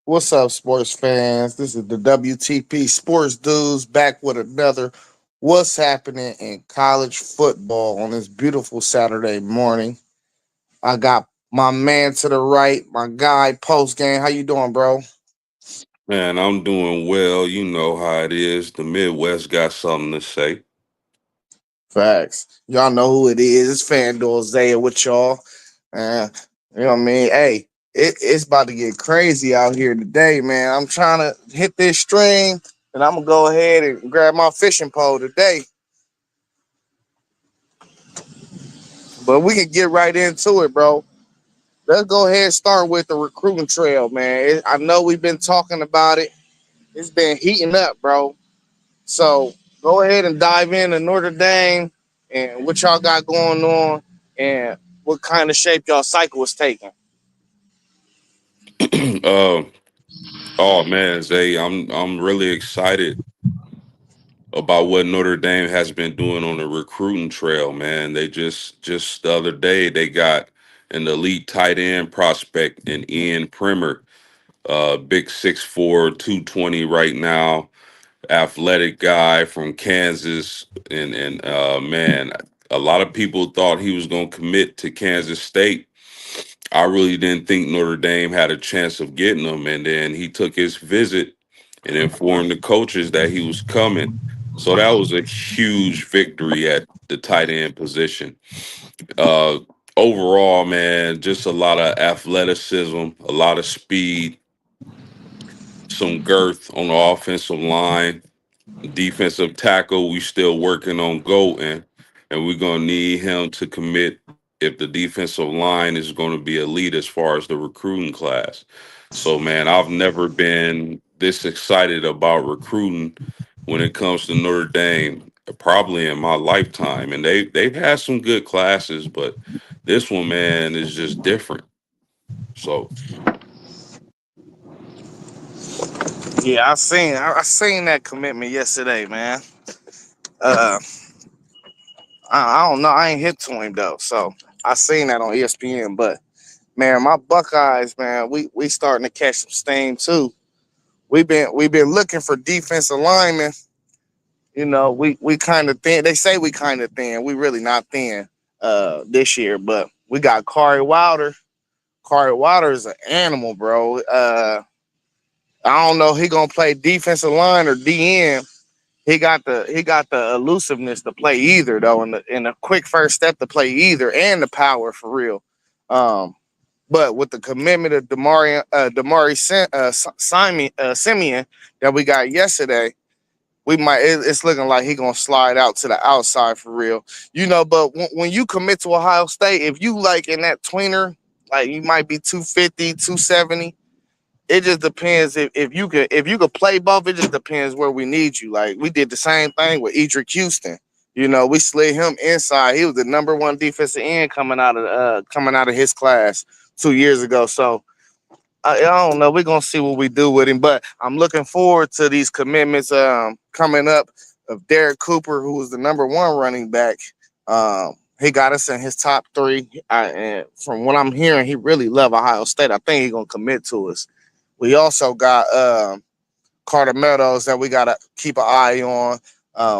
What's up, sports fans? This is the WTP Sports Dudes back with another What's Happening in College Football on this beautiful Saturday morning. I got my man to the right, my guy post game. How you doing, bro? Man, I'm doing well. You know how it is. The Midwest got something to say. Facts. Y'all know who it is. It's FanDuel Zaya with y'all. Uh, you know what I mean? Hey, it's about to get crazy out here today, man. I'm trying to hit this stream, and I'm gonna go ahead and grab my fishing pole today. But we can get right into it, bro. Let's go ahead and start with the recruiting trail, man. I know we've been talking about it. It's been heating up, bro. So go ahead and dive into Notre Dame and what y'all got going on and what kind of shape y'all cycle is taking. uh, oh man, Zay, I'm really excited about what Notre Dame has been doing on the recruiting trail, man. They just the other day they got an elite tight end prospect in Ian Primer, big 6'4", 220 right now, athletic guy from Kansas, and man, a lot of people thought he was going to commit to Kansas State. I really didn't think Notre Dame had a chance of getting him, and then he took his visit and informed the coaches that he was coming. So that was a huge victory at the tight end position. Uh, Overall, man, just a lot of athleticism, a lot of speed, some girth on the offensive line. Defensive tackle, we still working on Golden, and we're gonna need him to commit if the defensive line is going to be elite as far as the recruiting class. So, man, I've never been this excited about recruiting when it comes to Notre Dame, probably in my lifetime. And they've had some good classes, but this one, man, is just different. So, Yeah, I seen that commitment yesterday, man. Uh, I don't know. I ain't hip to him though, so I seen that on ESPN. But man, my Buckeyes, man, we starting to catch some steam too. We've been looking for defensive linemen. You know, we kind of thin. They say we kind of thin. We really not thin this year, but we got Kari Wilder. Kari Wilder is an animal, bro. I don't know he gonna play defensive line or DN. He got the elusiveness to play either though, and the quick first step to play either, and the power for real. Um, but with the commitment of Simeon that we got yesterday, it's looking like he gonna slide out to the outside for real. You know, but when you commit to Ohio State, if you like in that tweener, like you might be 250, 270. It just depends if you could play both. It just depends where we need you. Like we did the same thing with Edric Houston. You know, we slid him inside. He was the number one defensive end coming out of his class 2 years ago. So I don't know. We're gonna see what we do with him, but I'm looking forward to these commitments coming up of Derek Cooper, who was the number one running back. He got us in his top three. And from what I'm hearing, he really love Ohio State. I think he's gonna commit to us. We also got Carter Meadows that we gotta keep an eye on.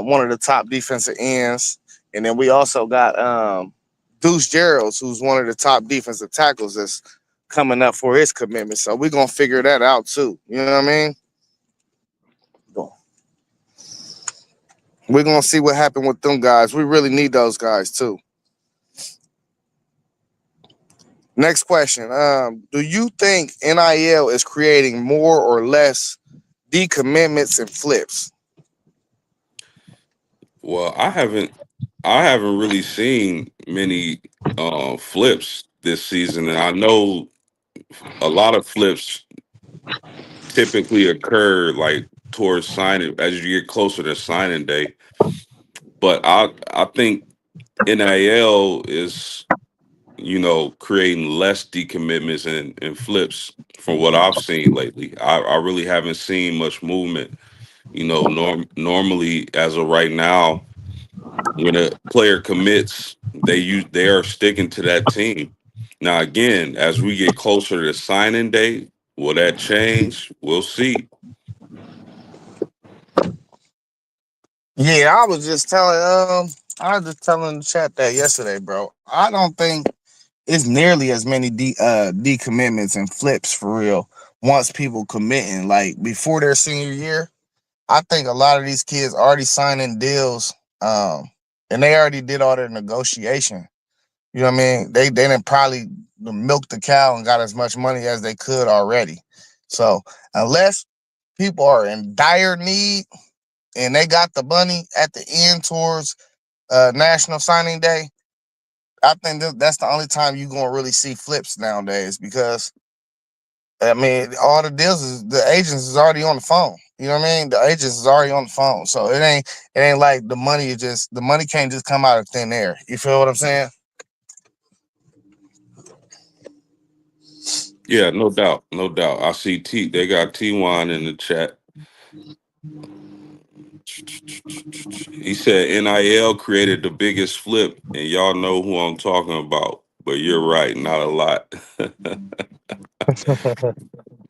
One of the top defensive ends, and then we also got Deuce Geralds, who's one of the top defensive tackles that's coming up for his commitment. So we're gonna figure that out too. You know what I mean? We're gonna see what happened with them guys. We really need those guys too. Next question. Do you think NIL is creating more or less decommitments and flips? well, I haven't really seen many flips this season, and I know a lot of flips typically occur like towards signing as you get closer to signing day. But I think NIL is creating less decommitments and flips from what I've seen lately. I really haven't seen much movement. Normally as of right now, when a player commits, they are sticking to that team. Now again, as we get closer to signing day, Will that change? We'll see. Yeah, I was just telling the chat that yesterday, bro. I don't think it's nearly as many decommitments and flips for real once people committing. Like before their senior year, I think a lot of these kids already signing deals, and they already did all their negotiation. You know what I mean? They didn't probably milk the cow and got as much money as they could already. So unless people are in dire need and they got the money at the end towards National Signing Day, I think that's the only time you're gonna really see flips nowadays because I mean all the deals is the agents is already on the phone. You know what I mean? The agents is already on the phone, so it ain't like the money can't just come out of thin air. You feel what I'm saying? Yeah, no doubt, no doubt. I see T. They got T1 in the chat. He said NIL created the biggest flip, and y'all know who I'm talking about. But you're right, not a lot.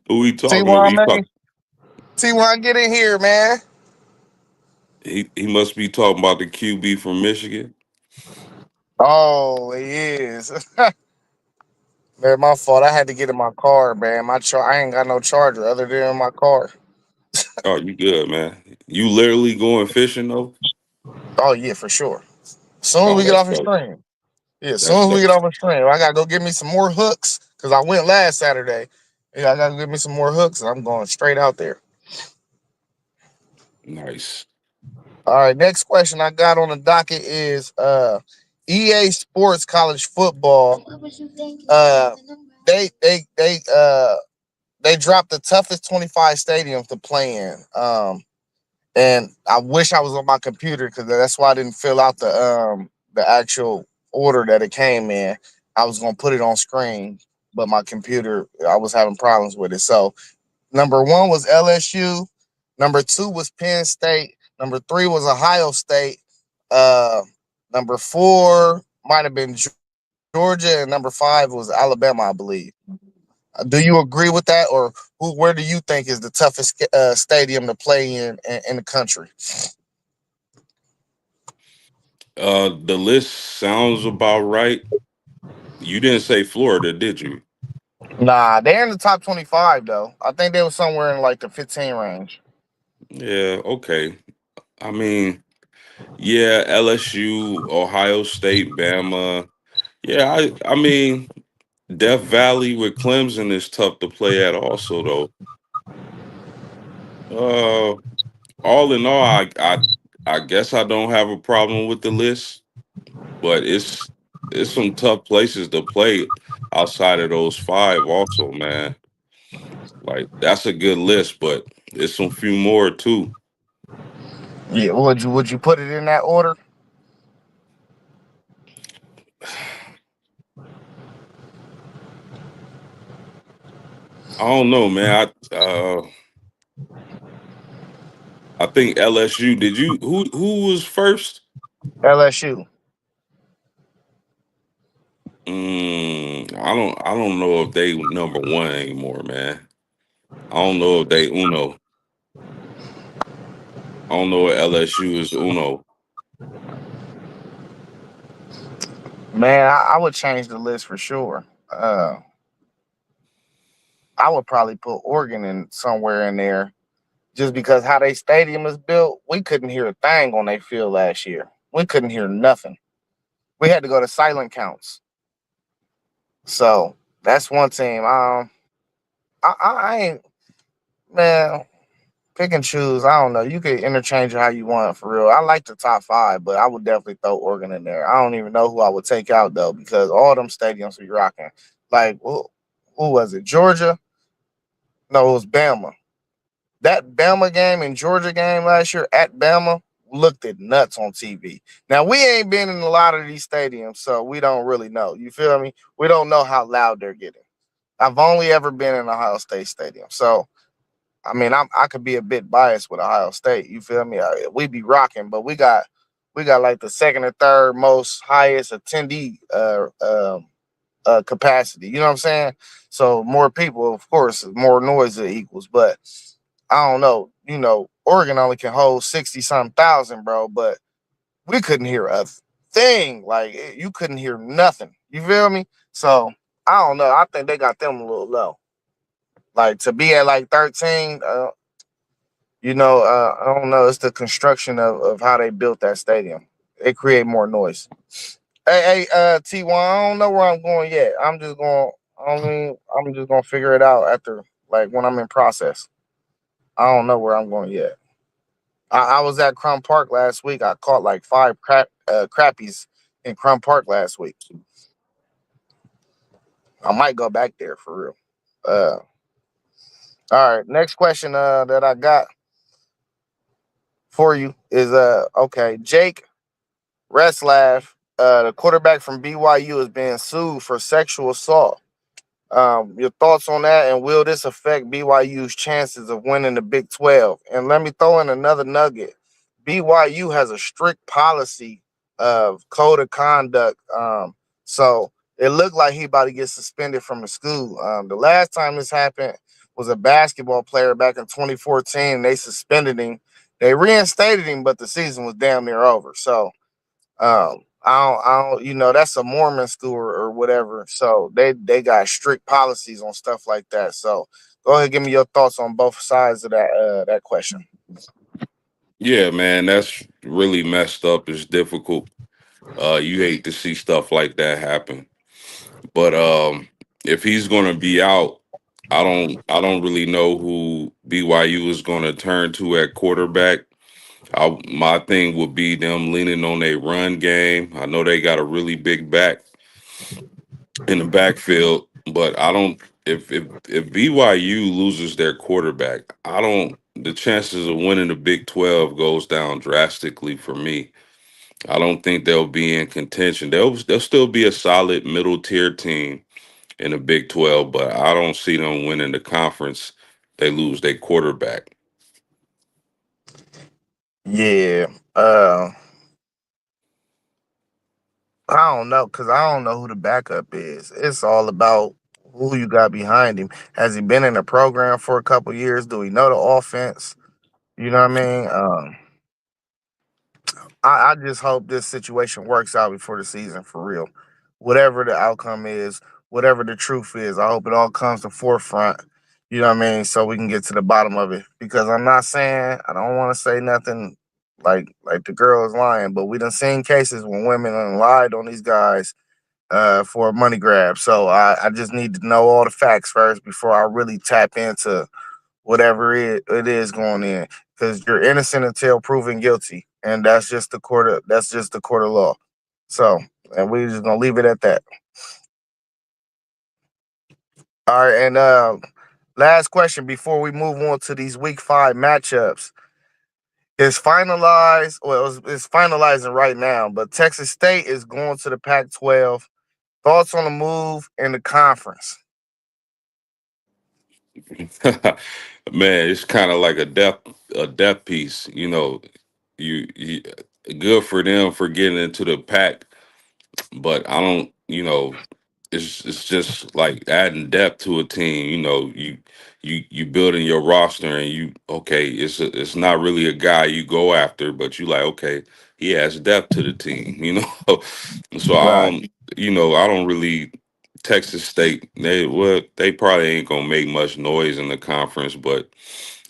Who we talking about? T1 man, T1 get in here, man. He must be talking about the QB from Michigan. Oh, he is. Man, my fault. I had to get in my car, man. I ain't got no charger other than in my car. Oh, you good, man? You literally going fishing though? Oh yeah, for sure. Soon as Oh, we get that's off the dope. stream. Yeah, That's soon as we get dope. off the stream, I gotta go get me some more hooks because I went last Saturday. Yeah, I gotta get me some more hooks, and I'm going straight out there. Nice. All right, next question I got on the docket is EA Sports College Football. Uh, they dropped the toughest 25 stadiums to play in. And I wish I was on my computer because that's why I didn't fill out the actual order that it came in. I was gonna put it on screen, but my computer I was having problems with it. So number one was LSU, number two was Penn State, number three was Ohio State, uh, number four might have been Georgia, and number five was Alabama, I believe. Do you agree with that, or where do you think is the toughest stadium to play in the country? The list sounds about right. You didn't say Florida, did you? Nah, they're in the top 25 though. I think they were somewhere in like the 15 range. Yeah, okay. I mean, yeah, LSU, Ohio State, Bama. Yeah, I mean, Death Valley with Clemson is tough to play at also though. Uh all in all, I guess I don't have a problem with the list, but it's some tough places to play outside of those five also, man. Like that's a good list, but it's some few more too. Yeah, would you put it in that order? I don't know, man. I think LSU. Did you who was first? LSU. I don't know if they number one anymore, man. I don't know if they Uno. I don't know if LSU is Uno. Man, I would change the list for sure. I would probably put Oregon in somewhere in there just because how they stadium is built. We couldn't hear a thing on their field last year. We couldn't hear nothing. We had to go to silent counts. So that's one team. I ain't man. Pick and choose. I don't know. You could interchange it how you want for real. I like the top five, but I would definitely throw Oregon in there. I don't even know who I would take out though, because all them stadiums be rocking. Like who was it? Georgia? No, it was Bama. That Bama game and Georgia game last year at Bama looked at nuts on TV. Now we ain't been in a lot of these stadiums, so we don't really know. You feel me? We don't know how loud they're getting. I've only ever been in Ohio State Stadium, so I mean, I could be a bit biased with Ohio State. You feel me? We be rocking, but we got like the second or third most highest attendee capacity. You know what I'm saying? So more people, of course, more noise it equals. But I don't know. You know, Oregon only can hold 60 something thousand, bro. But we couldn't hear a thing. Like you couldn't hear nothing. You feel me? So I don't know. I think they got them a little low. Like to be at like 13, I don't know. It's the construction of how they built that stadium. It create more noise. T1, I don't know where I'm going yet. I'm just going. I mean, I'm just gonna figure it out after, like, when I'm in process. I don't know where I'm going yet. I was at Crum Park last week. I caught like five crappies in Crum Park last week. I might go back there for real. Uh, all right. Next question that I got for you is okay. Jake Reslav, the quarterback from BYU, is being sued for sexual assault. Your thoughts on that, and will this affect BYU's chances of winning the Big 12? And let me throw in another nugget. BYU has a strict policy of code of conduct. So it looked like he about to get suspended from the school. The last time this happened was a basketball player back in 2014. They suspended him. They reinstated him, but the season was damn near over. So that's a Mormon school or whatever. So they got strict policies on stuff like that. So go ahead, give me your thoughts on both sides of that question. Yeah, man, that's really messed up. It's difficult. You hate to see stuff like that happen. But if he's gonna be out, I don't really know who BYU is gonna turn to at quarterback. My thing would be them leaning on a run game. I know they got a really big back in the backfield, but I don't. If BYU loses their quarterback, I don't. The chances of winning the Big 12 goes down drastically for me. I don't think they'll be in contention. They'll still be a solid middle tier team in the Big 12, but I don't see them winning the conference. They lose their quarterback. Yeah. I don't know because I don't know who the backup is. It's all about who you got behind him. Has he been in the program for a couple years? Do we know the offense? You know what I mean? I just hope this situation works out before the season for real. Whatever the outcome is, whatever the truth is, I hope it all comes to forefront. You know what I mean? So we can get to the bottom of it. Because I'm not saying I don't want to say nothing like the girl is lying, but we done seen cases when women done lied on these guys for a money grab. So I just need to know all the facts first before I really tap into whatever it is going in, because you're innocent until proven guilty, and that's just the court of law. So, and we're just gonna leave it at that. All right, and last question before we move on to these week 5 matchups is finalized. Well, it's finalizing right now, but Texas State is going to the Pac-12. Thoughts on the move in the conference? Man, it's kind of like a death piece. You good for them for getting into the pack, but I don't. It's just like adding depth to a team. You building your roster, and it's not really a guy you go after, but you like, okay, he has depth to the team. So Right. I don't really. Texas State, they probably ain't gonna make much noise in the conference, but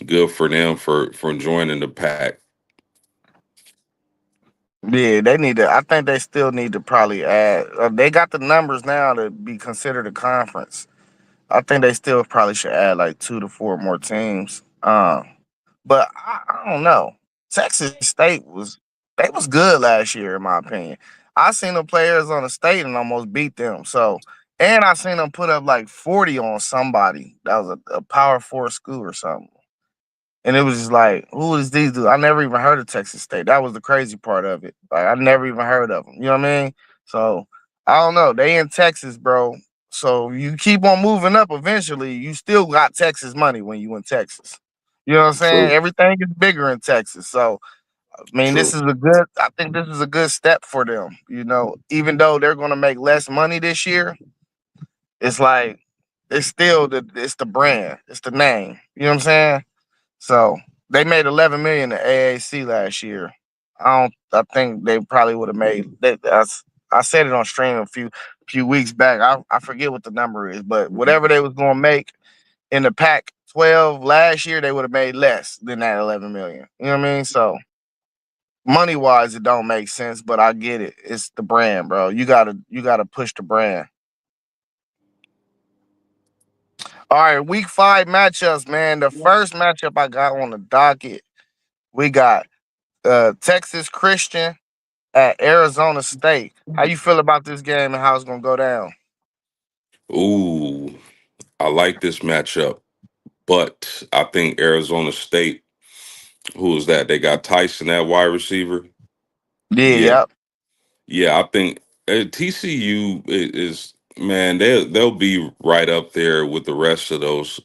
good for them for joining the pack. Yeah, they need to. I think they still need to probably add. They got the numbers now to be considered a conference. I think they still probably should add like 2 to 4 more teams. But I don't know. Texas State was good last year, in my opinion. I seen the players on the state and almost beat them. So, and I seen them put up like 40 on somebody that was a Power 4 school or something. And it was just like, who is these dudes? I never even heard of Texas State. That was the crazy part of it. Like I never even heard of them. You know what I mean? So I don't know. They in Texas, bro. So you keep on moving up. Eventually, you still got Texas money when you in Texas. You know what I'm saying? True, Everything is bigger in Texas. So I mean, this true. is a good. I think this is a good step for them. Even though they're going to make less money this year, it's like it's still the brand, it's the name. You know what I'm saying? So they made 11 million in AAC last year. I think they probably would have made that. I said it on stream a few weeks back. I forget what the number is, but whatever they was gonna make in the Pac 12 last year, they would have made less than that 11 million. You know what I mean? So money wise, it don't make sense, but I get it. It's the brand, bro. You gotta push the brand. All right, week 5 matchups, man. The first matchup I got on the docket, we got Texas Christian at Arizona State. How you feel about this game and how it's gonna go down? Ooh, I like this matchup, but I think Arizona State, who is that? They got Tyson at wide receiver. Yeah, Yeah, yep. yeah, I think TCU is man. They'll be right up there with the rest of those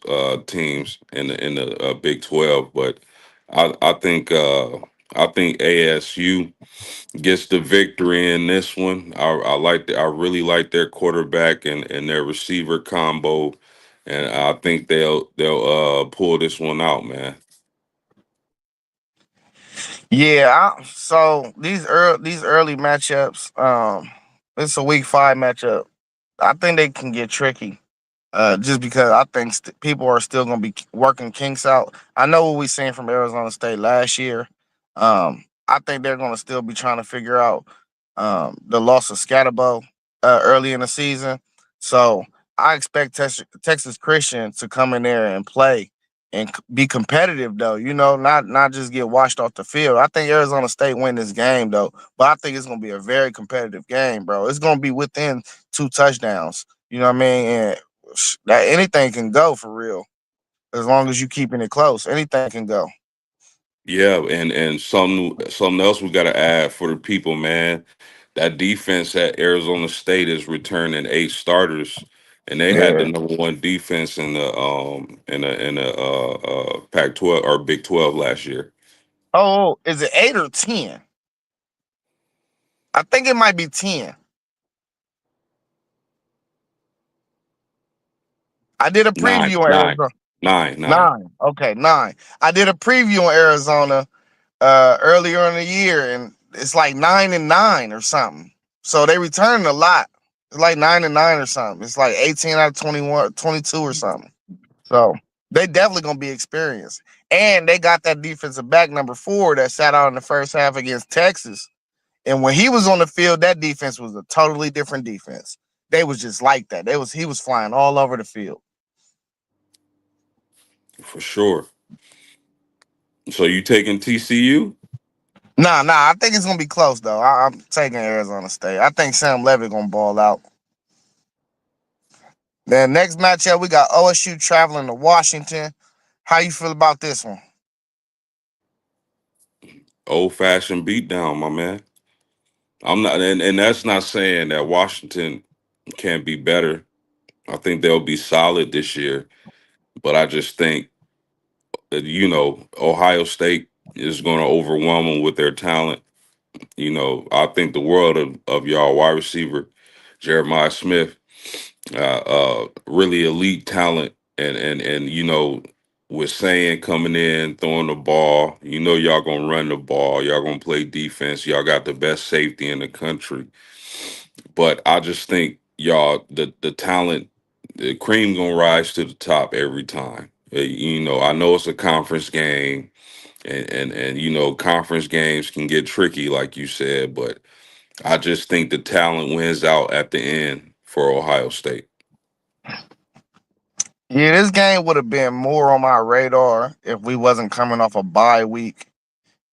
teams in the Big 12. But I think ASU gets the victory in this one. I really like their quarterback and their receiver combo, and I think they'll pull this one out, man. Yeah, so these early matchups, it's a week 5 matchup. I think they can get tricky. Just because I think people are still going to be working kinks out. I know what we seen from Arizona State last year. I think they're going to still be trying to figure out the loss of Scatterbo early in the season. So I expect Texas Christian to come in there and play and be competitive, though. Not just get washed off the field. I think Arizona State win this game, though, but I think it's going to be a very competitive game, bro. It's going to be within 2 touchdowns. You know what I mean? And that anything can go for real as long as you keeping it close. Anything can go. Yeah, and something else we got to add for the people, man. That defense at Arizona State is returning 8 starters, and they had the Yeah. #1 defense in the Pac-12 or Big 12 last year. Oh, is it 8 or 10? I think it might be 10. I did a Nine, preview on nine, Arizona. nine, nine. 9. Okay, 9. I did a preview on Arizona earlier in the year, and it's like 9-9 or something. So they returned a lot. It's like 9-9 or something. It's like 18 out of 21, 22 or something. So they definitely gonna be experienced. And they got that defensive back number 4 that sat out in the first half against Texas. And when he was on the field, that defense was a totally different defense. They was just like that. He was flying all over the field. For sure. So you taking TCU? Nah. I think it's gonna be close though. I'm taking Arizona State. I think Sam Levitt gonna ball out. Then next matchup, we got OSU traveling to Washington. How you feel about this one? Old fashioned beatdown, my man. I'm not, and that's not saying that Washington can't be better. I think they'll be solid this year, but I just think that, Ohio State is going to overwhelm them with their talent. I think the world of y'all wide receiver Jeremiah Smith, really elite talent, and with saying coming in throwing the ball, y'all gonna run the ball, y'all gonna play defense, y'all got the best safety in the country. But I just think y'all the talent, the cream gonna rise to the top every time. I know it's a conference game, and conference games can get tricky, like you said, but I just think the talent wins out at the end for Ohio State. Yeah, this game would have been more on my radar if we wasn't coming off a bye week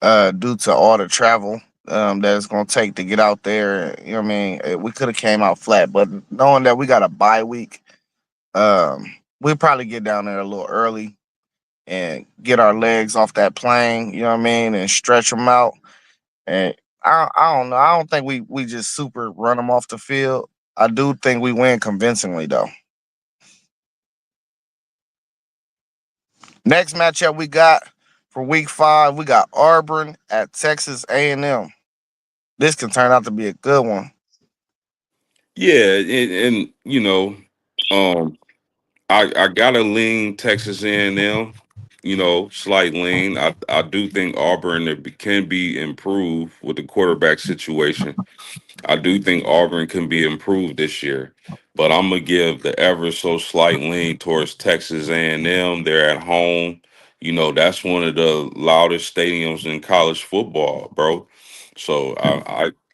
due to all the travel that it's gonna take to get out there. You know what I mean? We could have came out flat, but knowing that we got a bye week, we'll probably get down there a little early and get our legs off that plane. You know what I mean? And stretch them out. And I don't know. I don't think we just super run them off the field. I do think we win convincingly though. Next matchup we got for week 5, we got Auburn at Texas A&M. This can turn out to be a good one. Yeah, and Um, I gotta lean Texas A&M. You know, slight lean. I do think Auburn can be improved with the quarterback situation. I do think Auburn can be improved this year, but I'm gonna give the ever so slight lean towards Texas A&M. They're at home. You know, that's one of the loudest stadiums in college football, bro. So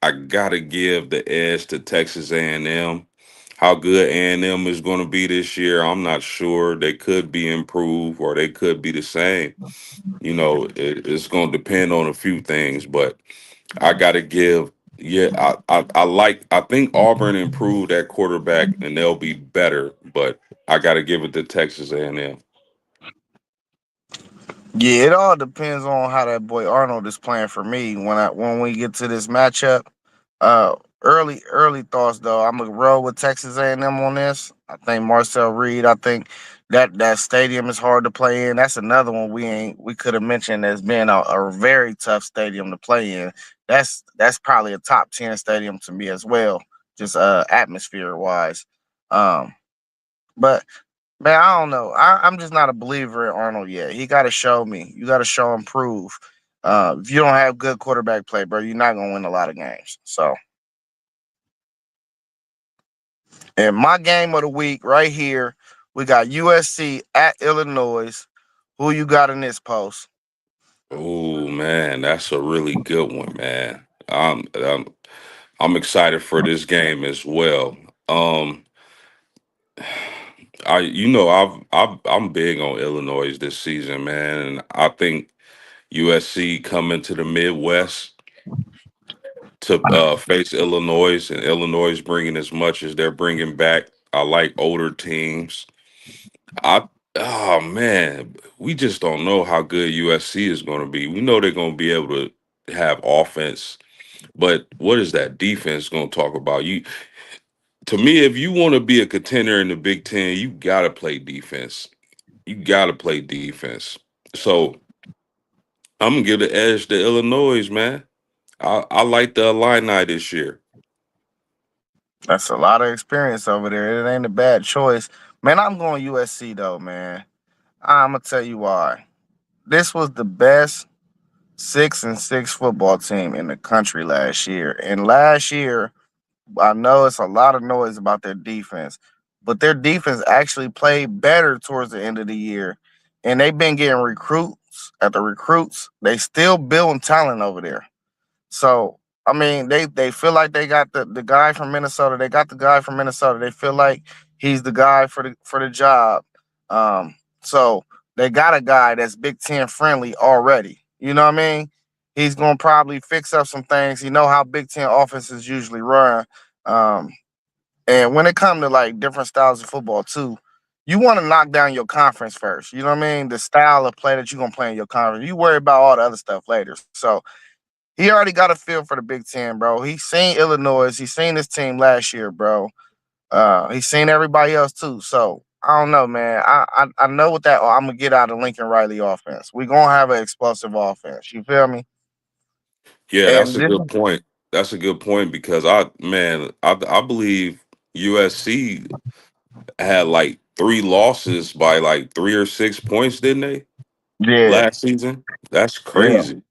I gotta give the edge to Texas A&M. How good A&M is going to be this year, I'm not sure. They could be improved or they could be the same. You know, it's going to depend on a few things, but I got to give. Yeah, I think Auburn improved at quarterback and they'll be better, but I got to give it to Texas A&M. Yeah, it all depends on how that boy Arnold is playing for me when we get to this matchup. Early thoughts though. I'm gonna roll with Texas A&M on this. I think Marcel Reed. I think that stadium is hard to play in. That's another one we could have mentioned as being a very tough stadium to play in. That's probably a top 10 stadium to me as well, just atmosphere wise. Um, but man, I don't know. I'm just not a believer in Arnold yet. He got to show me. You got to show him prove. If you don't have good quarterback play, bro, you're not gonna win a lot of games. So, in my game of the week, right here, we got USC at Illinois. Who you got in this post? Oh man, that's a really good one, man. I'm excited for this game as well. Um, I'm big on Illinois this season, man, and I think USC coming to the Midwest to face Illinois, and Illinois bringing as much as they're bringing back. I like older teams. I oh man, we just don't know how good USC is going to be. We know they're going to be able to have offense, but what is that defense going to talk about? You to me, if you want to be a contender in the Big Ten, you got to play defense. You got to play defense. So I'm gonna give the edge to Illinois, man. I like the Illini this year. That's a lot of experience over there. It ain't a bad choice, man. I'm going USC though, man. I'm gonna tell you why. This was the best 6-6 football team in the country last year, and last year I know it's a lot of noise about their defense, but their defense actually played better towards the end of the year. And they've been getting recruits after recruits. They still building talent over there. So I mean, they feel like they got the guy from Minnesota. They got the guy from Minnesota. They feel like he's the guy for the job. So they got a guy that's Big Ten friendly already. You know what I mean? He's gonna probably fix up some things. You know how Big Ten offenses usually run. Um, and when it comes to like different styles of football too, you want to knock down your conference first. You know what I mean? The style of play that you're gonna play in your conference. You worry about all the other stuff later. So he already got a feel for the Big Ten, bro. He's seen Illinois. He's seen this team last year, bro. He's seen everybody else too. So I don't know, man. I know what that I'm gonna get out of Lincoln Riley offense. We're gonna have an explosive offense. You feel me? Yeah, that's And a this good point. That's a good point because I believe USC had like 3 losses by like 3 or 6 points, didn't they? yeah, Last season? That's yeah. crazy.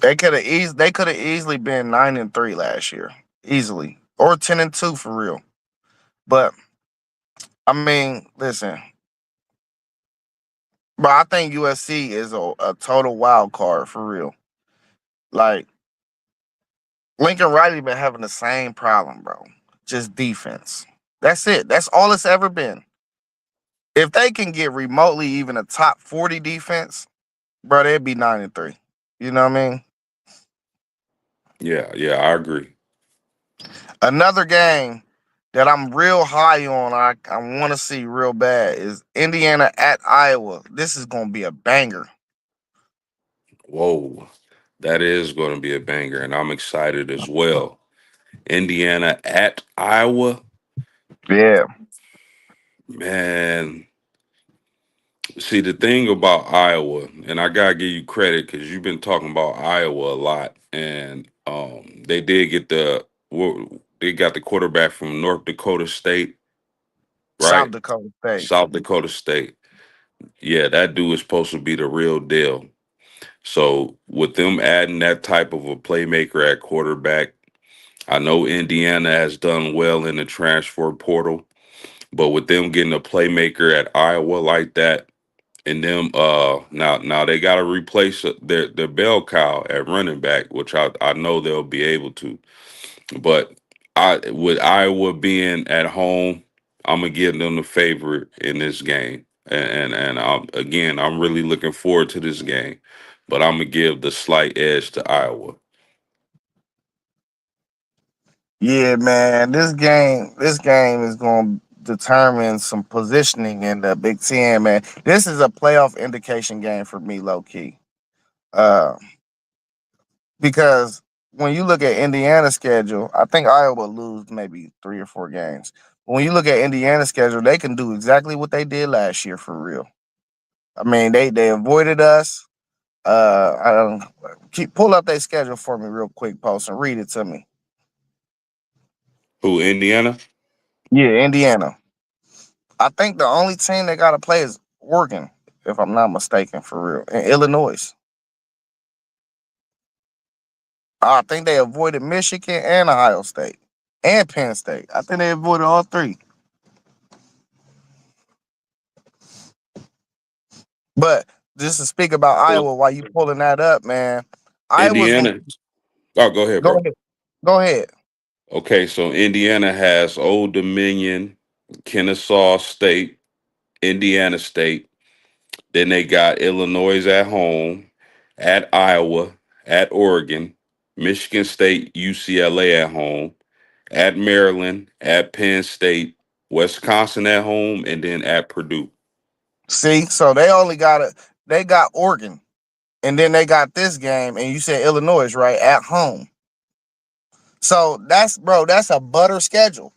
They could have easily been 9-3 last year. Easily. Or 10-2 for real. But I mean, listen, but I think USC is a total wild card for real. Like Lincoln Riley been having the same problem, bro. Just defense. That's it. That's all it's ever been. If they can get remotely even a top 40 defense, bro, they'd be 9-3. You know what I mean? Yeah, yeah, I agree. Another game that I'm real high on, I want to see real bad is Indiana at Iowa. This is gonna be a banger. Whoa, that is going to be a banger, and I'm excited as well. Indiana at Iowa, Yeah. man. See, the thing about Iowa, and I gotta give you credit because you've been talking about Iowa a lot, and they did get they got the quarterback from North Dakota State. South right? Dakota State. South Dakota State. Yeah, that dude is supposed to be the real deal. So with them adding that type of a playmaker at quarterback, I know Indiana has done well in the transfer portal, but with them getting a playmaker at Iowa like that, and them now they got to replace their bell cow at running back, which I know they'll be able to. But I with Iowa being at home, I'm gonna give them the favorite in this game, and again, I'm really looking forward to this game, but I'm gonna give the slight edge to Iowa. Yeah, man, this game is going to determine some positioning in the Big Ten, man. This is a playoff indication game for me, low key. Uh, because when you look at Indiana's schedule, I think Iowa will lose maybe 3 or 4 games. But when you look at Indiana's schedule, they can do exactly what they did last year for real. I mean, they avoided us. I don't keep pull up their schedule for me real quick, post and read it to me. Who, Indiana? Yeah, Indiana. I think the only team they got to play is Oregon, if I'm not mistaken, for real, and Illinois. I think they avoided Michigan and Ohio State and Penn State. I think they avoided all three. But just to speak about Well, Iowa, while you pulling that up, man, Iowa's gonna Indiana. Oh, go ahead, go bro. ahead. Go ahead. Okay, so Indiana has Old Dominion, Kennesaw State, Indiana State. Then they got Illinois at home, at Iowa, at Oregon, Michigan State, UCLA at home, at Maryland, at Penn State, Wisconsin at home, and then at Purdue. See, so they got Oregon, and then they got this game, and you said Illinois, right, at home. So that's a butter schedule.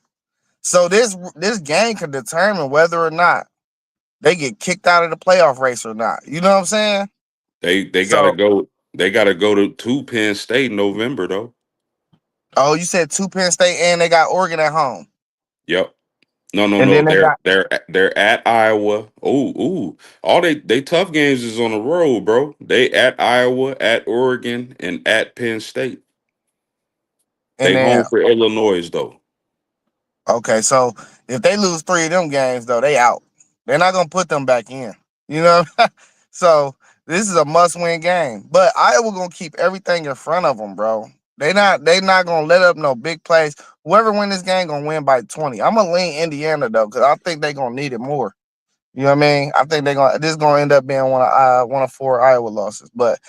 So this game can determine whether or not they get kicked out of the playoff race or not. You know what I'm saying? They gotta So, go. They gotta go to Penn State in November though. oh, you said two Penn State and they got Oregon at home, Yep. No, no, and no. then they They're got they're they're at Iowa. Ooh. All they tough games is on the road, bro. They at Iowa, at Oregon, and at Penn State. and They then home for Illinois though. okay. So if they lose three of them games, though, they out. They're not gonna put them back in. You know, so this is a must-win game. But Iowa gonna keep everything in front of them, bro. They not gonna let up no big plays. Whoever win this game gonna win by 20. I'm gonna lean Indiana though, because I think they gonna need it more. You know what I mean? I think they're gonna this is gonna end up being one of 4 Iowa losses, but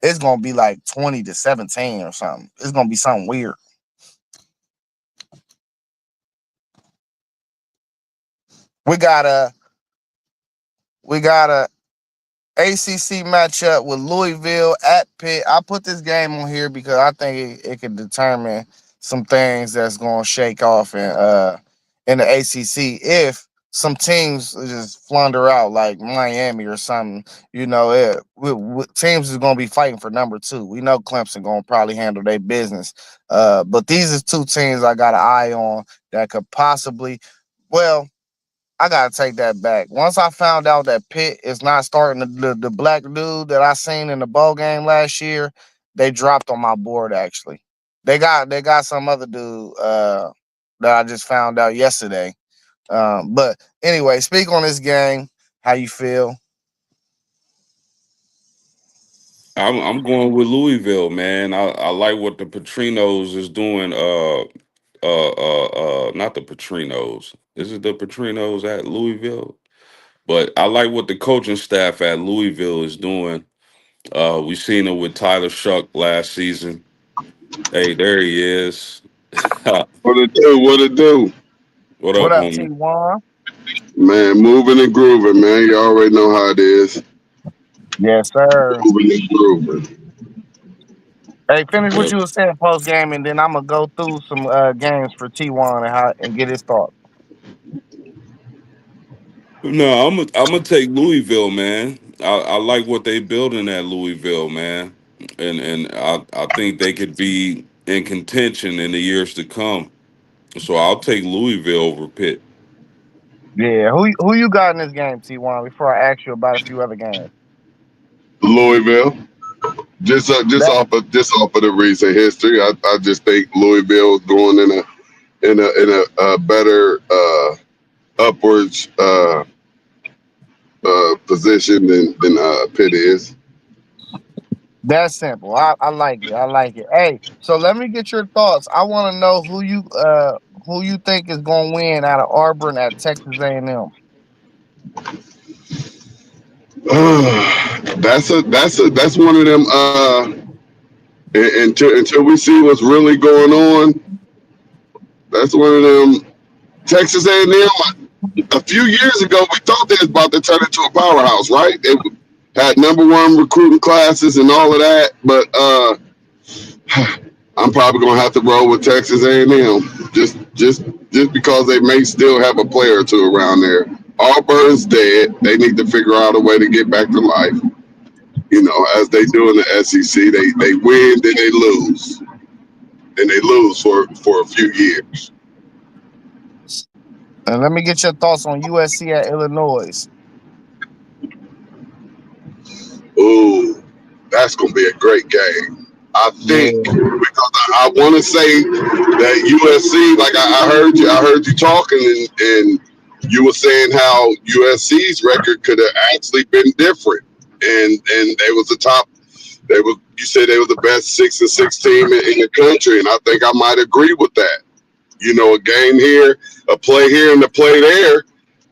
it's gonna be like 20-17 or something. It's gonna be something weird. We got a we got a ACC matchup with Louisville at Pitt. I put this game on here because I think it can determine some things that's going to shake off in the ACC if some teams just flounder out like Miami or something. You know, teams is going to be fighting for number 2. We know Clemson going to probably handle their business, but these are two teams I got an eye on that could possibly. Well, I gotta take that back. Once I found out that Pitt is not starting the black dude that I seen in the bowl game last year, they dropped on my board actually. They got some other dude that I just found out yesterday. But anyway, speak on this game. How you feel? I'm going with Louisville, man. I like what the Petrinos is doing. Not the Petrinos. Is it the Petrinos at Louisville? But I like what the coaching staff at Louisville is doing. We seen it with Tyler Shuck last season. Hey, there he is. What What it do? What it do? What up, up, homie? T1? Man, moving and grooving, man. You already know how it is. Yes, sir. Moving and grooving. Hey, finish what Yep. you were saying post game, and then I'm gonna go through some games for T1 and get his thoughts. No, I'm gonna take Louisville, man. I like what they building at Louisville, man, and I think they could be in contention in the years to come. So I'll take Louisville over Pitt. Yeah, who you got in this game, T1? Before I ask you about a few other games. Louisville. Just That off of the recent history, I just think Louisville is going in a better upwards position than Pitt is. that's simple. I like it. I like it. Hey, so let me get your thoughts. I want to know who you think is going to win out of Auburn at Texas A&M. That's one of them. Until we see what's really going on, that's one of them. Texas A&M. A few years ago, we thought they was about to turn into a powerhouse, right? They had #1 recruiting classes and all of that, but I'm probably gonna have to roll with Texas A&M just because they may still have a player or two around there. Auburn's dead. They need to figure out a way to get back to life. You know, as they do in the SEC, they win, then they lose, and they lose for a few years. And let me get your thoughts on USC at Illinois. Ooh, that's gonna be a great game. I Yeah, think because I want to say that USC, like I heard you talking, and you were saying how USC's record could have actually been different, and they was the top. You said they were the best 6-6 team in the country, and I think I might agree with that. You know, a game here, a play here, and a play there,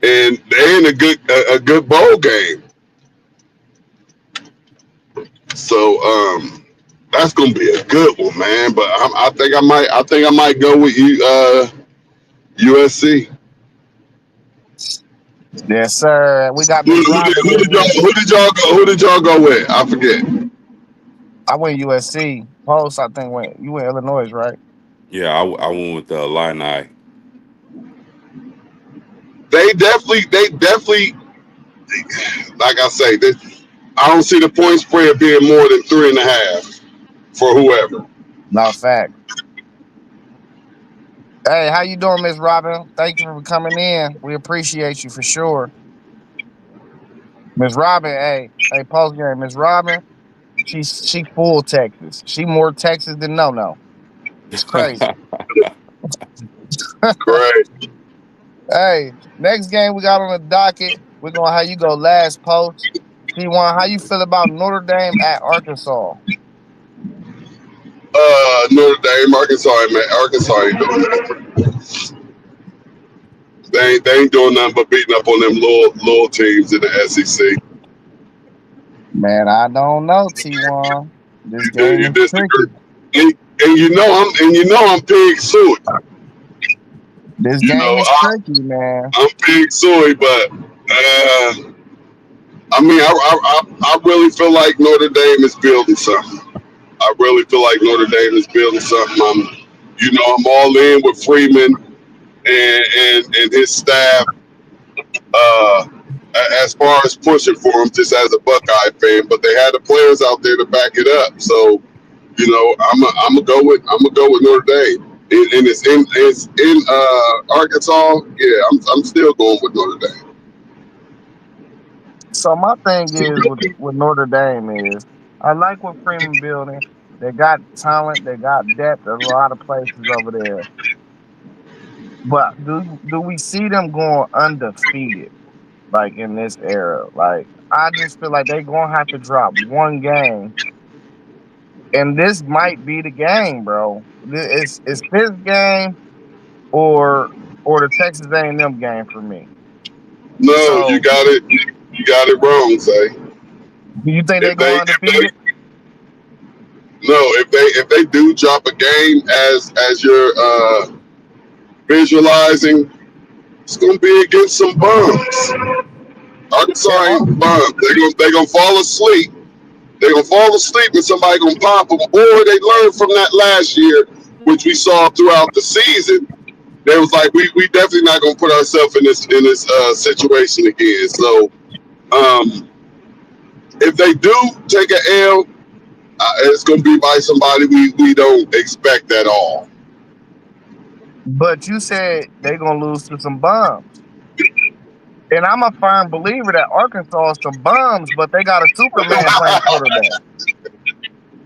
and they're in a good bowl game. So that's gonna be a good one, man. But I think I might go with you, USC. yes, sir. We got Who, Miss who, did, Robin who in did y'all here. who did y'all go with? I forget. I went USC. Post, I think you went Illinois, right? Yeah, I went with the Illini. They definitely, like I say, I don't see the point spread being more than 3.5 for whoever. No fact. Hey, how you doing, Miss Robin? Thank you for coming in. We appreciate you for sure. Miss Robin, hey, post game. Miss Robin, she full Texas. She more Texas than no. It's crazy. Great. Hey, next game we got on the docket. We're gonna have you go last post. T1, how you feel about Notre Dame at Arkansas? Notre Dame, Arkansas, man. Arkansas ain't doing that. They ain't doing nothing but beating up on them little teams in the SEC. Man, I don't know, T1. This game You is disagree? tricky. And you know I'm pig suey. This You game know is tricky, man. I'm pig suey, but I mean I really feel like Notre Dame is building something. I really feel like Notre Dame is building something. I'm all in with Freeman and his staff. As far as pushing for him, just as a Buckeye fan, but they had the players out there to back it up. So, I'm gonna go with Notre Dame, and it's in Arkansas. Yeah, I'm still going with Notre Dame. So my thing is with Notre Dame is I like what Freeman building. They got talent, they got depth. There's a lot of places over there. But do we see them going undefeated like in this era? Like I just feel like they're gonna have to drop one game, and this might be the game, bro. It's this game or the Texas A&M game for me. No, you So got it. You got it wrong, Say. do you think they're If they going if undefeated? if they do drop a game as you're visualizing, it's gonna be against some bums. Arkansas Yeah, ain't bums. They gonna fall asleep. They're gonna fall asleep and somebody gonna pop them. Or they learned from that last year, which we saw throughout the season. They was like, we definitely not gonna put ourselves in this situation again. So if they do take an L, it's gonna be by somebody we don't expect at all. but you said they're gonna lose to some bums. And I'm a firm believer that Arkansas is some bums, but they got a Superman playing quarterback.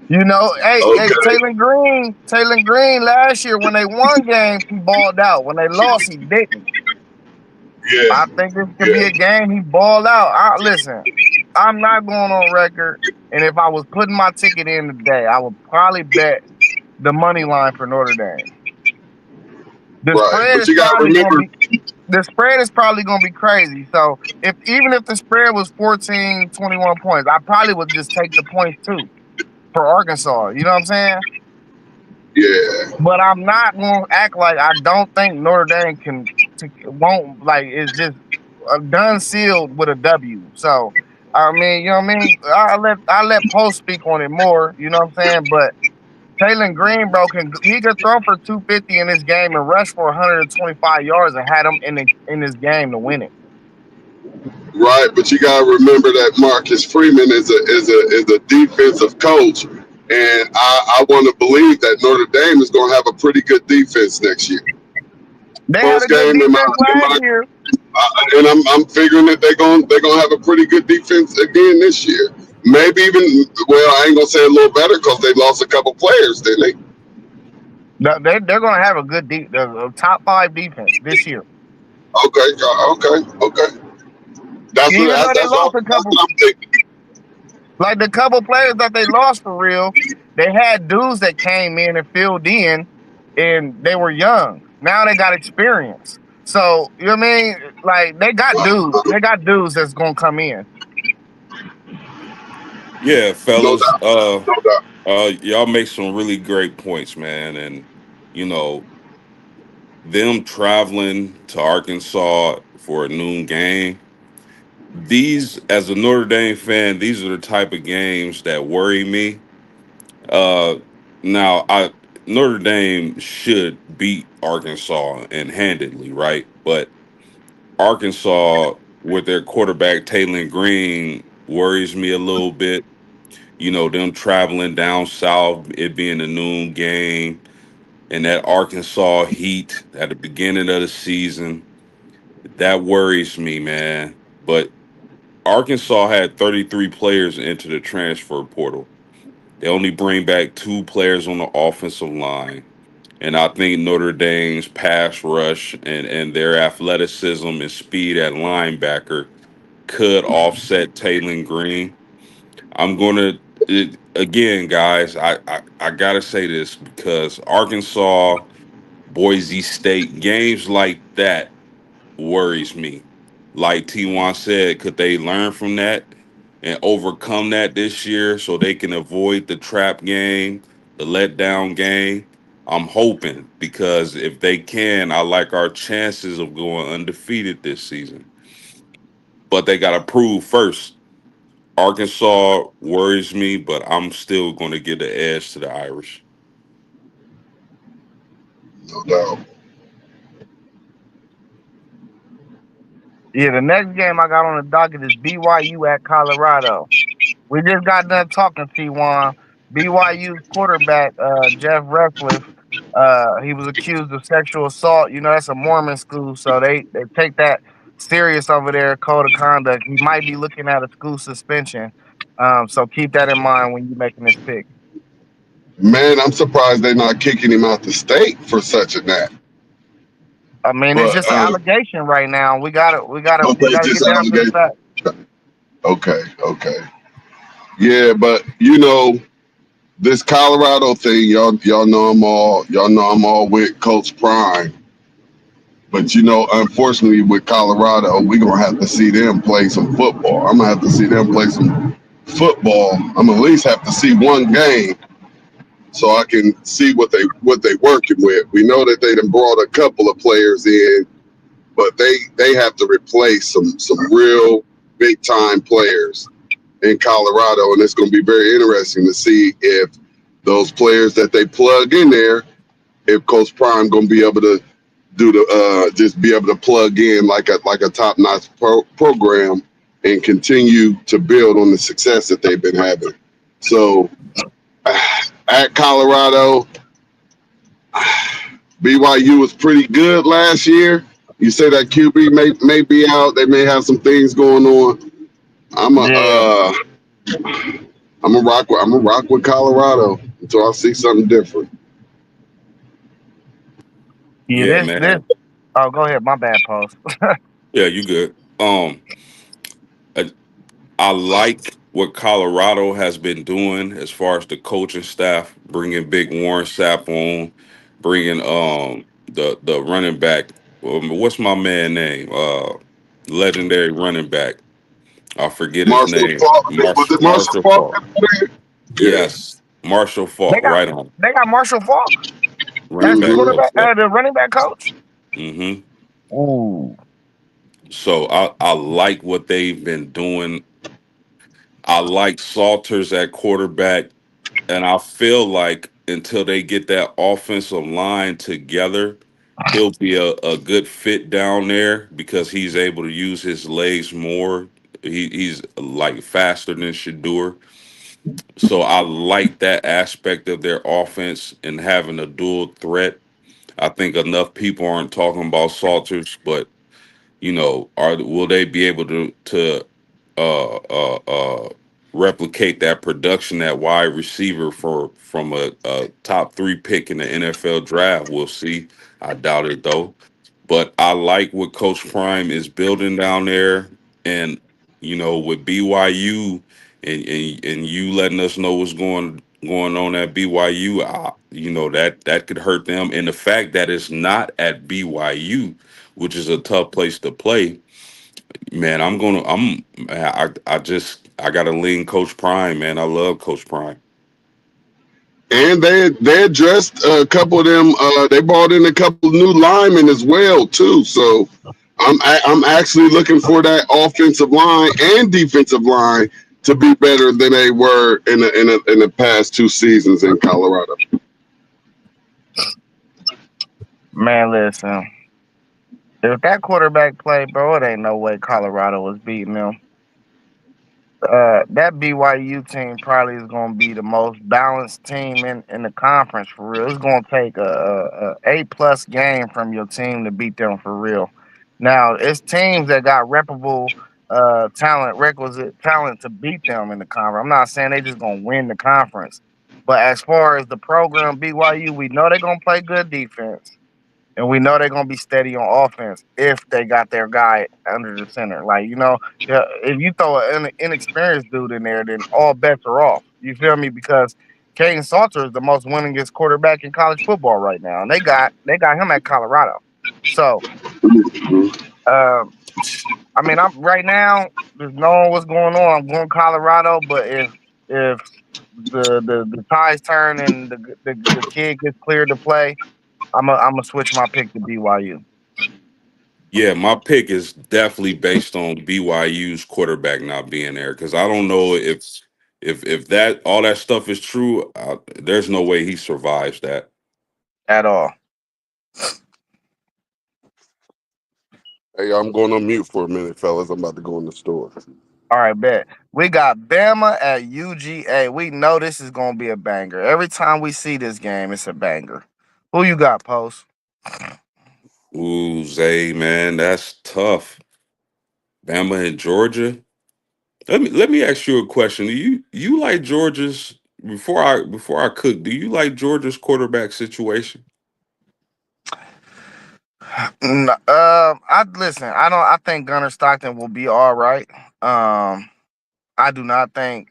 You know, hey, Okay. Taylor Green last year when they won games, he balled out. When they lost, he didn't. Yeah. I think this could be Yeah. a game he balled out. Listen, I'm not going on record, and if I was putting my ticket in today, I would probably bet the money line for Notre Dame. The Right. spread But is you got to probably going to remember. be the spread is probably going to be crazy. So even if the spread was 14, 21 points, I probably would just take the points too for Arkansas. You know what I'm saying? Yeah. But I'm not going to act like I don't think Notre Dame won't, like, it's just done sealed with a W. So I mean, you know what I mean? I let Post speak on it more. You know what I'm saying? But Taylor Green, bro, he could throw for 250 in this game and rush for 125 yards and had him in this game to win it. Right, but you gotta remember that Marcus Freeman is a defensive coach, and I want to believe that Notre Dame is going to have a pretty good defense next year. They had Post a good game defense last year. and I'm figuring that they're gonna have a pretty good defense again this year. Maybe even I ain't gonna say a little better because they lost a couple players, didn't they? They're going to have a good top 5 defense this year. Okay. Even though they lost a That's couple, what I'm thinking. like the couple players that they lost for real, they had dudes that came in and filled in, and they were young. Now they got experience. So you know what I mean? Like they got dudes that's gonna come in. Yeah, No fellas. doubt, no doubt. Y'all make some really great points, man. And you know, them traveling to Arkansas for a noon game. These, as a Notre Dame fan, these are the type of games that worry me. Uh, now, Notre Dame should beat Arkansas and handedly, right? But Arkansas with their quarterback Taylor Green worries me a little bit. You know, them traveling down south, it being a noon game, and that Arkansas heat at the beginning of the season, that worries me, man. But Arkansas had 33 players into the transfer portal. They only bring back 2 players on the offensive line. And I think Notre Dame's pass rush and their athleticism and speed at linebacker could offset Taylor Green. I'm going to, again, guys, I got to say this because Arkansas, Boise State, games like that worries me. Like T1 said, could they learn from that and overcome that this year so they can avoid the trap game, the letdown game? I'm hoping because if they can, I like our chances of going undefeated this season. But they got to prove first. Arkansas worries me, but I'm still going to give the edge to the Irish. No doubt. Yeah, the next game I got on the docket is BYU at Colorado. We just got done talking, T1. BYU's quarterback, Jeff Ratcliffe, he was accused of sexual assault. You know, that's a Mormon school, so they take that serious over there, code of conduct. He might be looking at a school suspension. So keep that in mind when you're making this pick. Man, I'm surprised they're not kicking him out the state for such a that. I mean, it's But just an allegation right now. We gotta okay, just get down to the allegation. fact. Okay. Yeah, but this Colorado thing, y'all know I'm all with Coach Prime. But unfortunately with Colorado, we're gonna have to see them play some football. I'm gonna have to see them play some football. I'm gonna at least have to see one game so I can see what they working with. We know that they done brought a couple of players in, but they have to replace some real big time players in Colorado, and it's going to be very interesting to see if those players that they plug in there, if Coach Prime going to be able to do just be able to plug in like a top notch program and continue to build on the success that they've been having. So at Colorado, BYU was pretty good last year. You say that QB may be out. They may have some things going on. I'm a Yeah, I'm a rock with Colorado until I see something different. yeah. Yeah, This. man. Oh, go ahead. My bad, post. Yeah, you good. I, I like what Colorado has been doing as far as the coaching staff, bringing Big Warren Sapp on, bringing the running back. What's my man name? Legendary running back. I forget his Marshall name. Falk, was it Marshall Marshall Falk? Falk. Yeah. Yes, Marshall They Falk. got Right on. they got Marshall Falk Running as the back hmm coach. quarterback, Yep. the running back coach. Hmm. Ooh, So I like what they've been doing. I like Salters at quarterback. And I feel like until they get that offensive line together, he'll be a good fit down there because he's able to use his legs more. He's like faster than Shadur. So I like that aspect of their offense and having a dual threat. I think enough people aren't talking about Salters, but will they be able to uh uh uh replicate that production at wide receiver from a top 3 pick in the NFL draft? We'll see. I doubt it though. But I like what Coach Prime is building down there, and with BYU and you letting us know what's going on at BYU. That could hurt them, and the fact that it's not at BYU, which is a tough place to play. Man, I gotta lean Coach Prime, man. I love Coach Prime. And they addressed a couple of them. They brought in a couple of new linemen as well too. So I'm actually looking for that offensive line and defensive line to be better than they were in the past 2 seasons in Colorado. man, listen. If that quarterback played, bro, it ain't no way Colorado was beating them. That BYU team probably is going to be the most balanced team in the conference for real. It's going to take a plus game from your team to beat them for real. Now it's teams that got reputable talent, requisite talent to beat them in the conference. I'm not saying they just going to win the conference, but as far as the program BYU, we know they're going to play good defense. And we know they're gonna be steady on offense if they got their guy under the center. Like, yeah, if you throw an inexperienced dude in there, then all bets are off. You feel me? Because Caden Salter is the most winningest quarterback in college football right now, and they got him at Colorado. So, um, I mean, I'm right now just knowing what's going on. I'm going Colorado, but if the ties turn and the kid gets cleared to play, I'm gonna switch my pick to BYU. Yeah, my pick is definitely based on BYU's quarterback not being there because I don't know if that all that stuff is true. There's no way he survives that. At all. Hey, I'm going on mute for a minute, fellas. I'm about to go in the store. All right, bet. We got Bama at UGA. We know this is gonna be a banger. Every time we see this game, it's a banger. Who you got, Post? Ooh, Zay, man, that's tough. Bama and Georgia. Let me ask you a question. Do you like Georgia's before I cook? Do you like Georgia's quarterback situation? I listen. I don't. I think Gunnar Stockton will be all right. I do not think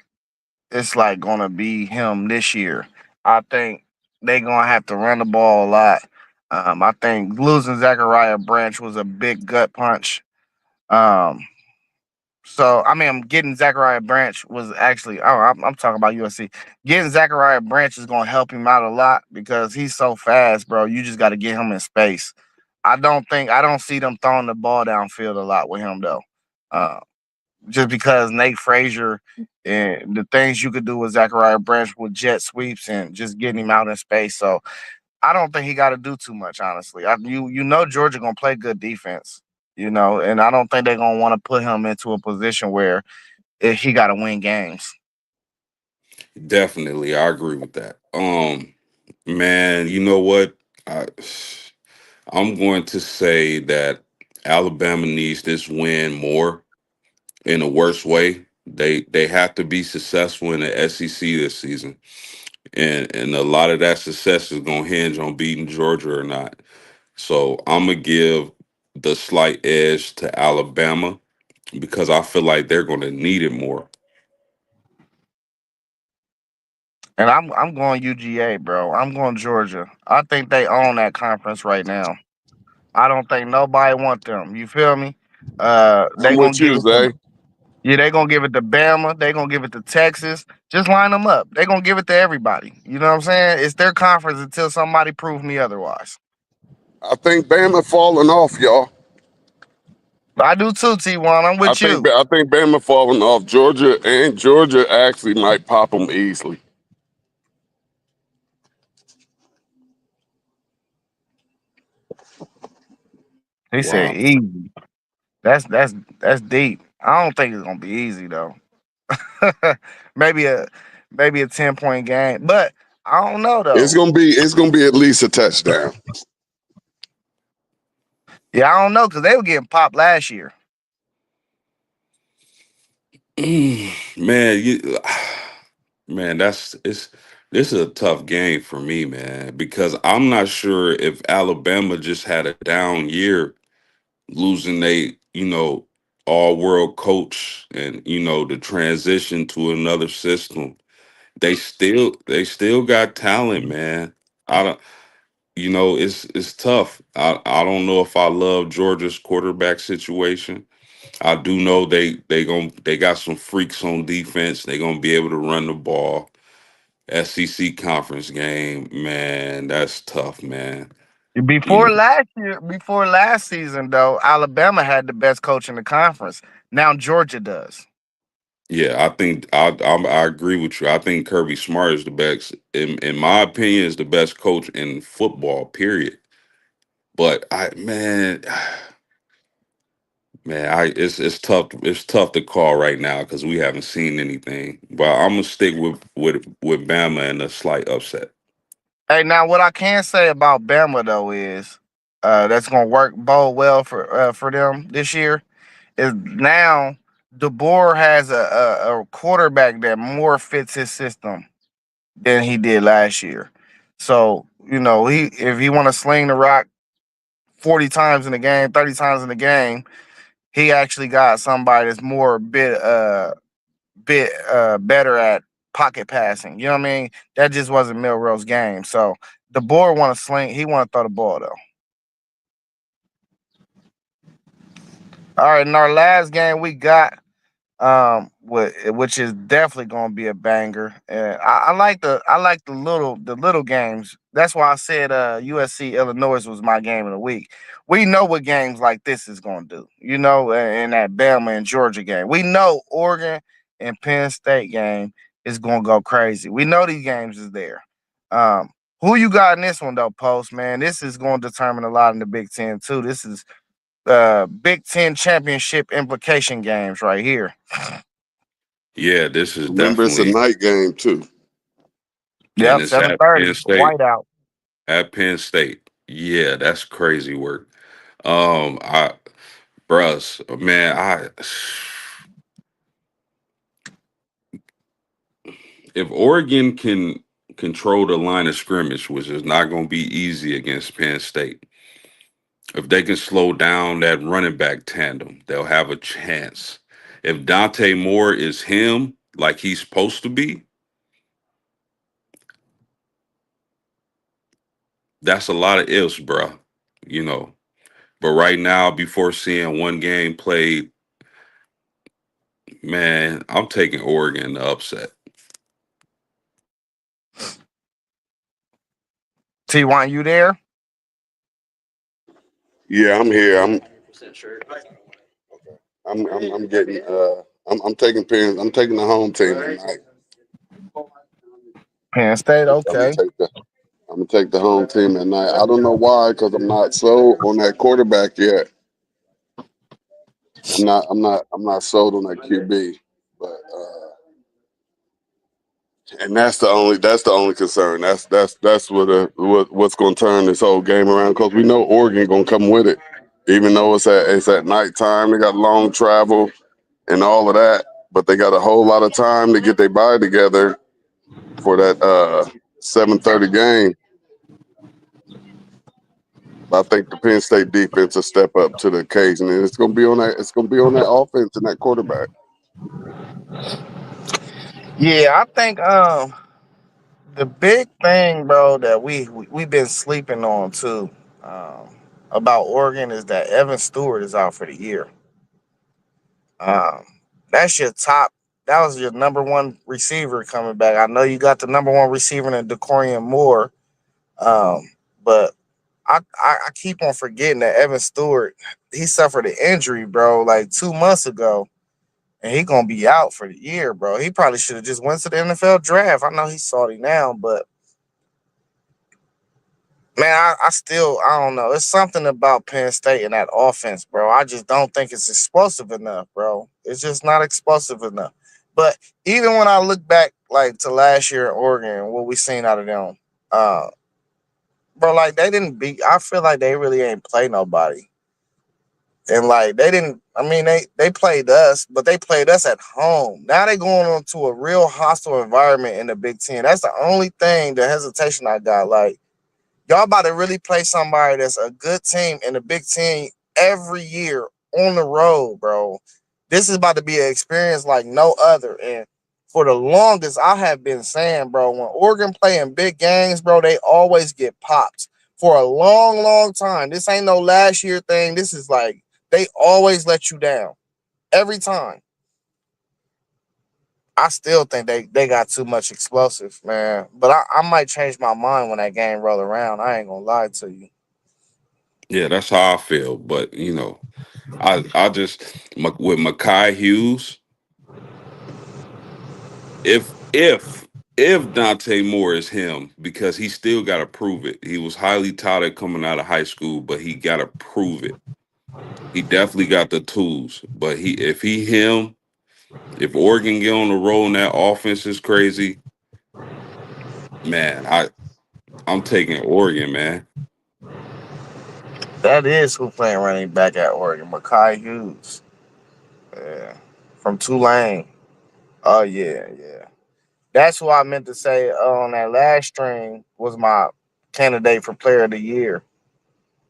it's like gonna be him this year. I think they gonna have to run the ball a lot. I think losing Zachariah Branch was a big gut punch. Um, So I mean, I'm getting Zachariah Branch was actually. Oh, I'm talking about USC. Getting Zachariah Branch is going to help him out a lot because he's so fast, bro. You just got to get him in space. I don't see them throwing the ball downfield a lot with him though. Uh, just because Nate Frazier and the things you could do with Zachariah Branch with jet sweeps and just getting him out in space. So I don't think he got to do too much, honestly. You know Georgia gonna play good defense, and I don't think they're gonna want to put him into a position where he got to win games. Definitely, I agree with that. Man, you know what? I, I'm going to say that. Alabama needs this win more in a worse way. They have to be successful in the SEC this season, and a lot of that success is gonna hinge on beating Georgia or not. So I'm gonna give the slight edge to Alabama because I feel like they're gonna need it more. And I'm going UGA, bro. I'm going Georgia. I think they own that conference right now. I don't think nobody want them. You feel me? I'm They gonna with give you, it to Zay. yeah, they gonna give it to Bama. They gonna give it to Texas. Just line them up. They gonna give it to everybody. You know what I'm saying? It's their conference until somebody proves me otherwise. I think Bama falling off, y'all. I do too, T1. I'm with you. I think Bama falling off. Georgia actually might pop them easily. He said Wow. easy. That's deep. I don't think it's gonna be easy though. maybe a maybe a 10-point game, but I don't know It's though. gonna be at least a touchdown. Yeah, I don't know because they were getting popped last year. Man, man, this is a tough game for me, man, because I'm not sure if Alabama just had a down year losing a all world coach and the transition to another system. They still got talent, man. I don't it's tough. I don't know if I love Georgia's quarterback situation. I do know they got some freaks on defense. They gonna be able to run the ball. SEC conference game, man, that's tough, man. You Before know, last year, before last season, though, Alabama had the best coach in the conference. Now Georgia does. yeah, I think I agree with you. I think Kirby Smart is the best, in my opinion, is the best coach in football. Period. But it's tough. It's tough to call right now because we haven't seen anything. But I'm gonna stick with Bama and a slight upset. Hey, now what I can say about Bama though is that's gonna work bode well for them this year is now DeBoer has a quarterback that more fits his system than he did last year. So he if he want to sling the rock 40 times in the game, 30 times in the game, he actually got somebody that's more bit better at pocket passing. You know what I mean? That just wasn't Milrose's game. So the board want to sling. He want to throw the ball though. All right, in our last game we got which is definitely gonna be a banger. And I like the little games. That's why I said USC Illinois was my game of the week. We know what games like this is gonna do. In that Bama and Georgia game. We know Oregon and Penn State game is gonna go crazy. We know these games is there. Who you got in this one though, Post, man? This is gonna determine a lot in the Big Ten too. This is Big Ten championship implication games right here. Yeah, this is Remember, it's a definitely, night game too. and Yep, it's seven at thirty. Penn State. Whiteout. At Penn State. Yeah, that's crazy work. I, bruh, man, if Oregon can control the line of scrimmage, which is not going to be easy against Penn State, if they can slow down that running back tandem, they'll have a chance. If Dante Moore is him, like he's supposed to be, that's a lot of ifs, bruh. You know. But right now, before seeing one game played, man, I'm taking Oregon the upset. T1, you there? Yeah, I'm here. I'm getting I'm taking Penn. I'm taking the home team tonight. Penn State, I'm gonna okay. take the I'm gonna take the home team at night. I don't know why, because I'm not sold on that quarterback yet. I'm not sold on that QB, but and that's the only concern. That's what's going to turn this whole game around, because we know Oregon going to come with it. even though it's at nighttime. They got long travel and all of that, but they got a whole lot of time to get their body together for that 7:30 game. I think the Penn State defense will step up to the occasion, and it's gonna be on that. It's gonna be on that offense and that quarterback. Yeah, I think the big thing, bro, that we've been sleeping on too, about Oregon is that Evan Stewart is out for the year. Um, that's your top. That was your number one receiver coming back. I know you got the number one receiver in DeCorian Moore, but I keep on forgetting that Evan Stewart, he suffered an injury, bro, like 2 months ago, and he gonna be out for the year, bro. He probably should have just went to the NFL draft. I know he's salty now, but man, I don't know. It's something about Penn State and that offense, bro. I just don't think it's explosive enough, bro. It's just not explosive enough. But even when I look back like to last year in Oregon, what we seen out of them, uh, bro, like they didn't beat. I feel like they really ain't play nobody, and like they didn't. I mean, they played us, but they played us at home. Now they going on to a real hostile environment in the Big Ten. That's the only thing, the hesitation I got. Like y'all about to really play somebody that's a good team in the Big Ten every year on the road, bro. This is about to be an experience like no other. And for the longest, I have been saying, bro, when Oregon play in big games, bro, they always get popped for a long, long time. This ain't no last year thing. This is like they always let you down every time. I still think they got too much explosive, man. But I might change my mind when that game roll around. I ain't gonna lie to you. Yeah, that's how I feel. But I just with Makai Hughes, if Dante Moore is him, because he still got to prove it. He was highly touted coming out of high school, but he got to prove it. He definitely got the tools, but if Oregon get on the roll and that offense is crazy, man, I'm taking Oregon, man. That is who playing running back at Oregon, Makai Hughes. Yeah. From Tulane. Oh yeah, yeah. That's who I meant to say on that last string was my candidate for player of the year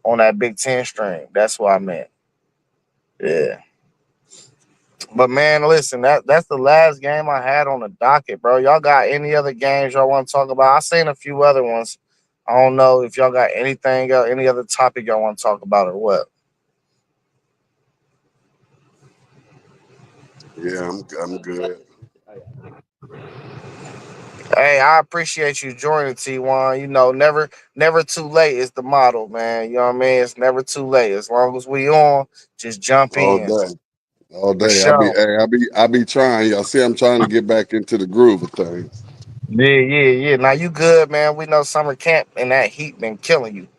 on that Big Ten string. That's what I meant. Yeah. But man, listen, that's the last game I had on the docket, bro. Y'all got any other games y'all want to talk about? I seen a few other ones. I don't know if y'all got anything else, any other topic y'all want to talk about or what. Yeah, I'm good. Hey, I appreciate you joining T1. You know, never too late is the motto, man. You know what I mean? It's never too late. As long as we on, just jump All in. day, all For day. sure. I be trying. Y'all see, I'm trying to get back into the groove of things. Yeah, yeah, yeah. Now you good, man. We know summer camp and that heat been killing you.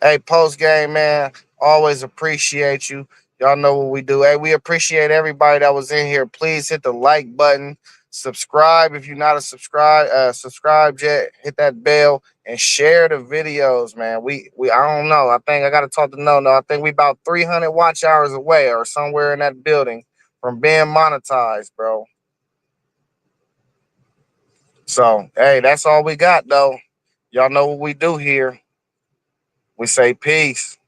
Hey, post game, man. Always appreciate you. Y'all know what we do. Hey, we appreciate everybody that was in here. Please hit the like button. Subscribe if you're not a subscribe yet. Hit that bell and share the videos, man. We I don't know. I think I gotta talk to No. I think we about 300 watch hours away or somewhere in that building from being monetized, bro. So hey, that's all we got though. Y'all know what we do here. We say peace.